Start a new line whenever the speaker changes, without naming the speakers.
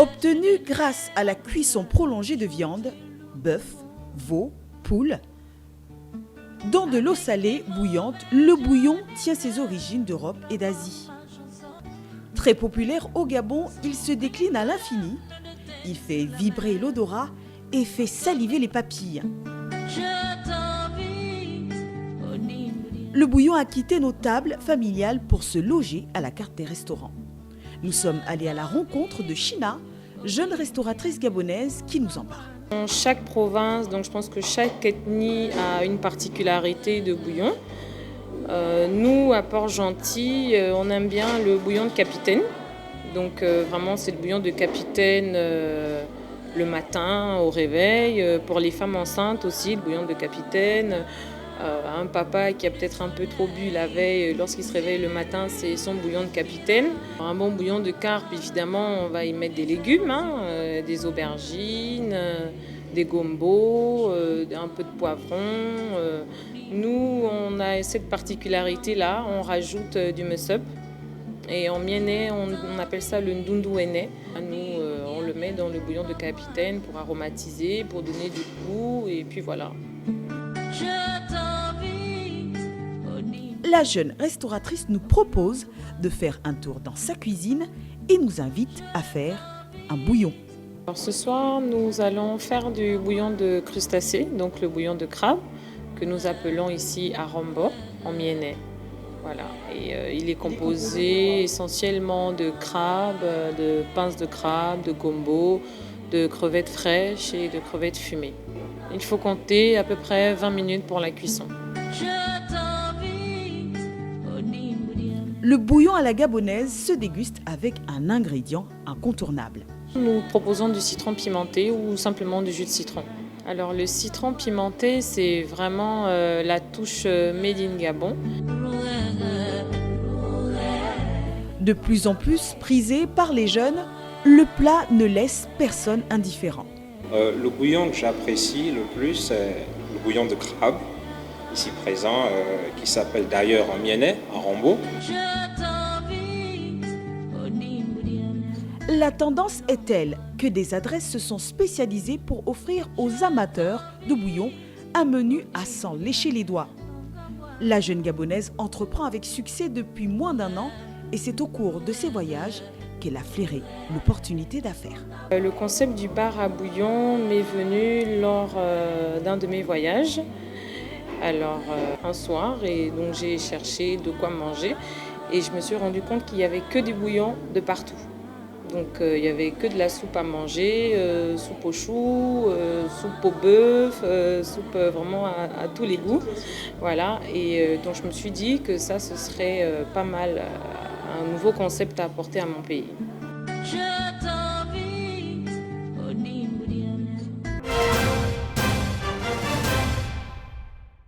Obtenu grâce à la cuisson prolongée de viande, bœuf, veau, poule. Dans de l'eau salée bouillante, le bouillon tient ses origines d'Europe et d'Asie. Très populaire au Gabon, il se décline à l'infini. Il fait vibrer l'odorat et fait saliver les papilles. Le bouillon a quitté nos tables familiales pour se loger à la carte des restaurants. Nous sommes allés à la rencontre de China, jeune restauratrice gabonaise qui nous en parle.
Dans chaque province, donc je pense que chaque ethnie a une particularité de bouillon. Nous, à Port-Gentil, on aime bien le bouillon de capitaine. Donc vraiment, c'est le bouillon de capitaine le matin au réveil. Pour les femmes enceintes aussi, le bouillon de capitaine. Un papa qui a peut-être un peu trop bu la veille, lorsqu'il se réveille le matin, c'est son bouillon de capitaine. Un bon bouillon de carpe, évidemment, on va y mettre des légumes, des aubergines, des gombos, un peu de poivron. Nous, on a cette particularité-là, on rajoute du musup. Et en mienné, on appelle ça le ndundouene. Nous, on le met dans le bouillon de capitaine pour aromatiser, pour donner du goût, et puis voilà.
La jeune restauratrice nous propose de faire un tour dans sa cuisine et nous invite à faire un bouillon.
Alors ce soir, nous allons faire du bouillon de crustacés, donc le bouillon de crabe, que nous appelons ici arombo en mienné. Voilà. Et il est composé essentiellement de crabes, de pinces de crabe, de gombo, de crevettes fraîches et de crevettes fumées. Il faut compter à peu près 20 minutes pour la cuisson.
Le bouillon à la gabonaise se déguste avec un ingrédient incontournable.
Nous proposons du citron pimenté ou simplement du jus de citron. Alors le citron pimenté, c'est vraiment la touche made in Gabon.
De plus en plus prisé par les jeunes, le plat ne laisse personne indifférent.
Le bouillon que j'apprécie le plus, c'est le bouillon de crabe, ici présent, qui s'appelle d'ailleurs en mienné, arombo.
La tendance est telle que des adresses se sont spécialisées pour offrir aux amateurs de bouillon un menu à s'en lécher les doigts. La jeune gabonaise entreprend avec succès depuis moins d'1 an et c'est au cours de ses voyages qu'elle a flairé l'opportunité d'affaires.
Le concept du bar à bouillon m'est venu lors d'un de mes voyages. Alors un soir, et donc j'ai cherché de quoi manger et je me suis rendu compte qu'il n'y avait que du bouillon de partout. Donc il n'y avait que de la soupe à manger, soupe aux choux, soupe au bœuf, soupe vraiment à tous les goûts. Voilà, et donc je me suis dit que ça, ce serait pas mal, un nouveau concept à apporter à mon pays.